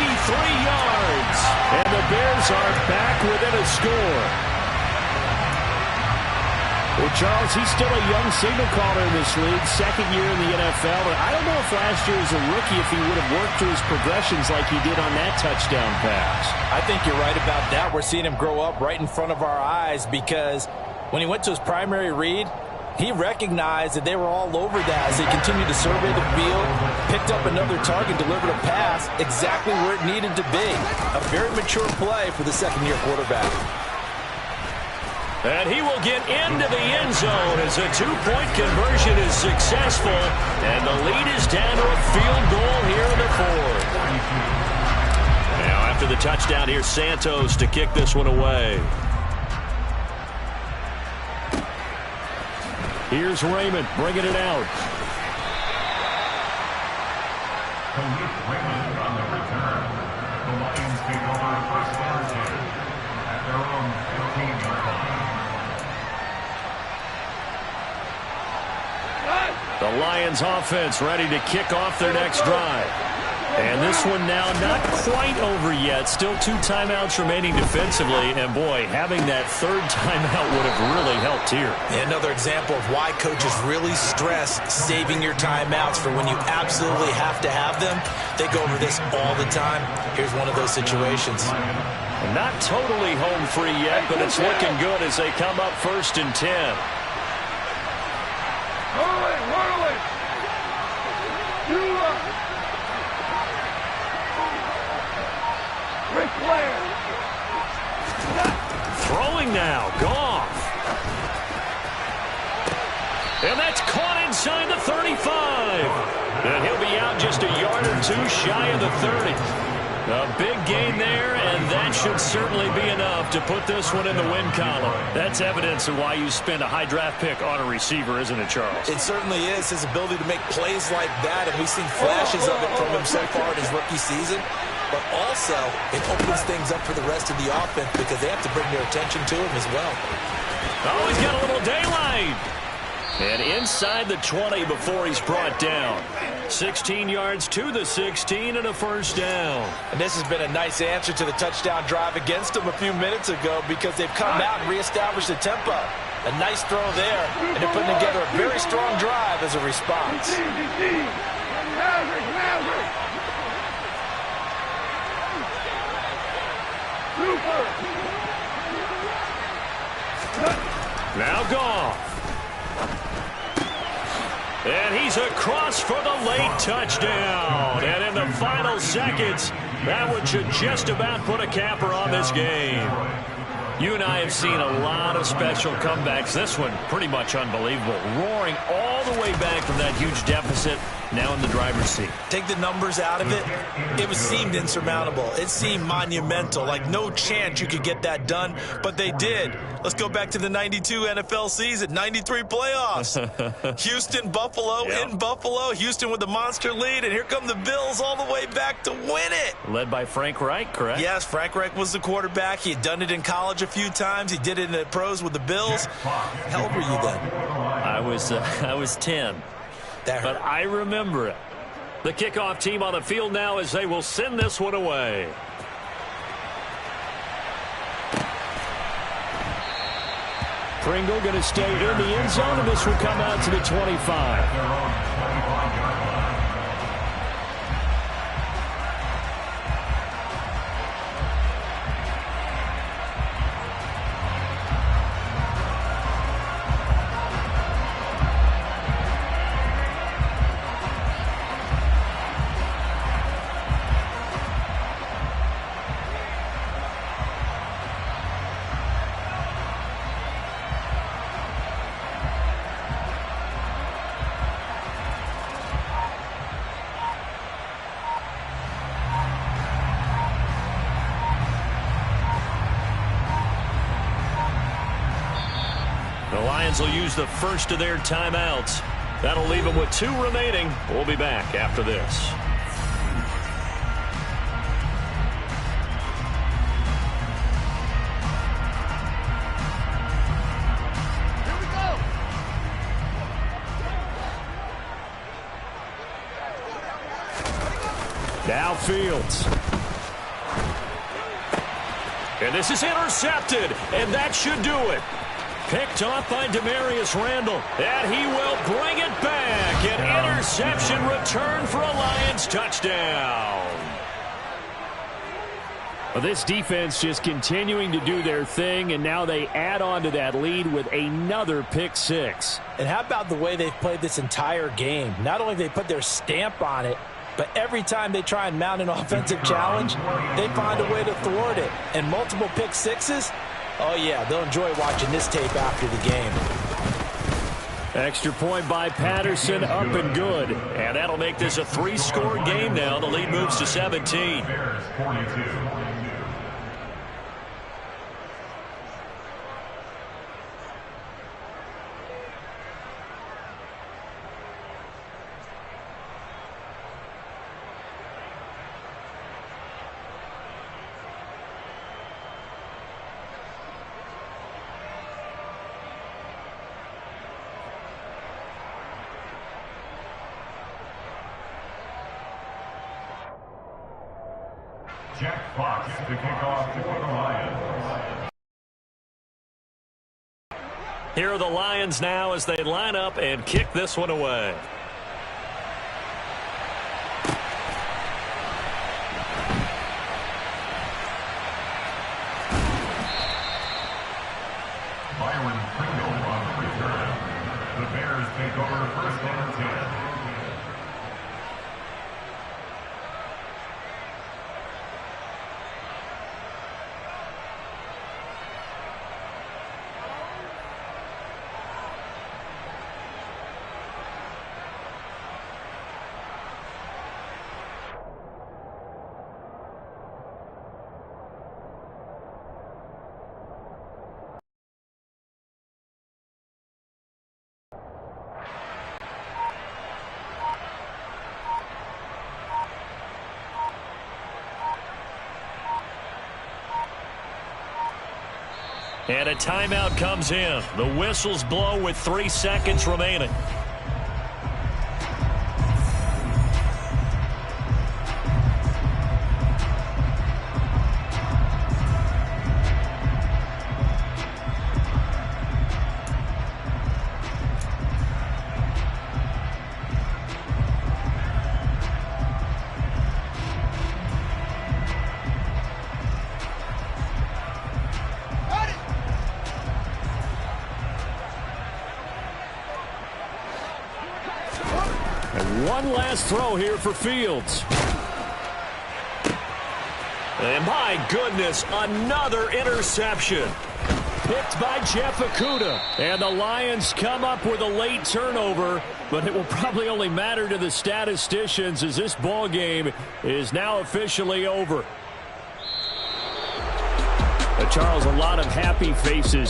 83 yards. And the Bears are back within a score. Well, Charles, he's still a young signal caller in this league, second year in the NFL. But I don't know if last year as a rookie, if he would have worked through his progressions like he did on that touchdown pass. I think you're right about that. We're seeing him grow up right in front of our eyes because when he went to his primary read, he recognized that they were all over that as they continued to survey the field, picked up another target, delivered a pass exactly where it needed to be. A very mature play for the second-year quarterback. And he will get into the end zone as a two-point conversion is successful. And the lead is down to a field goal here in the fourth. Now after the touchdown, here's Santos to kick this one away. Here's Raymond bringing it out. Raymond on the return. The Lions take over first down at their own 15-yard line. The Lions offense ready to kick off their next drive. And this one now not quite over yet. Still 2 timeouts remaining defensively. And, boy, having that third timeout would have really helped here. Another example of why coaches really stress saving your timeouts for when you absolutely have to have them. They go over this all the time. Here's one of those situations. Not totally home free yet, but it's looking good as they come up 1st and 10. Whirling. Ric Flair. Throwing now, Goff. And that's caught inside the 35. And he'll be out just a yard or 2 shy of the 30. A big gain there, and that should certainly be enough to put this one in the win column. That's evidence of why you spend a high draft pick on a receiver, isn't it, Charles? It certainly is, his ability to make plays like that, and we've seen flashes of it from him so far in his rookie season. But also, it opens things up for the rest of the offense because they have to bring their attention to him as well. Oh, he's got a little daylight. And inside the 20 before he's brought down. 16 yards to the 16 and a first down. And this has been a nice answer to the touchdown drive against them a few minutes ago because they've come out and reestablished the tempo. A nice throw there, and they're putting together a very strong drive as a response. Now Goff. And he's across for the late touchdown. And in the final seconds, that one should just about put a capper on this game. You and I have seen a lot of special comebacks. This one, pretty much unbelievable. Roaring all the way back from that huge deficit, now in the driver's seat. Take the numbers out of it. It seemed insurmountable. It seemed monumental, like no chance you could get that done, but they did. Let's go back to the 92 NFL season, 93 playoffs. Houston, Buffalo, in Buffalo. Houston with the monster lead, and here come the Bills all the way back to win it. Led by Frank Reich, correct? Yes, Frank Reich was the quarterback. He had done it in college a few times. He did it in the pros with the Bills. How old were you then? I was 10. But I remember it. The kickoff team on the field now as they will send this one away. Pringle going to stay in the end zone, and this will come out to the 25. Will use the first of their timeouts. That'll leave them with 2 remaining. We'll be back after this. Here we go. Now Fields. And this is intercepted, and that should do it. Picked off by Demarius Randall. And he will bring it back. An interception return for a Lions touchdown. Well, this defense just continuing to do their thing, and now they add on to that lead with another pick six. And how about the way they've played this entire game? Not only they put their stamp on it, but every time they try and mount an offensive challenge, they find a way to thwart it. And multiple pick sixes, oh yeah, they'll enjoy watching this tape after the game. Extra point by Patterson, up and good. And that'll make this a 3-score game now. The lead moves to 17. Bears 42. Jack Fox to kick off for the Lions. Here are the Lions now as they line up and kick this one away. Byron Pringle on return. The Bears take over first and 10. And a timeout comes in. The whistles blow with 3 seconds remaining. One last throw here for Fields. And my goodness, another interception. Picked by Jeff Okudah. And the Lions come up with a late turnover, but it will probably only matter to the statisticians as this ball game is now officially over. Charles, a lot of happy faces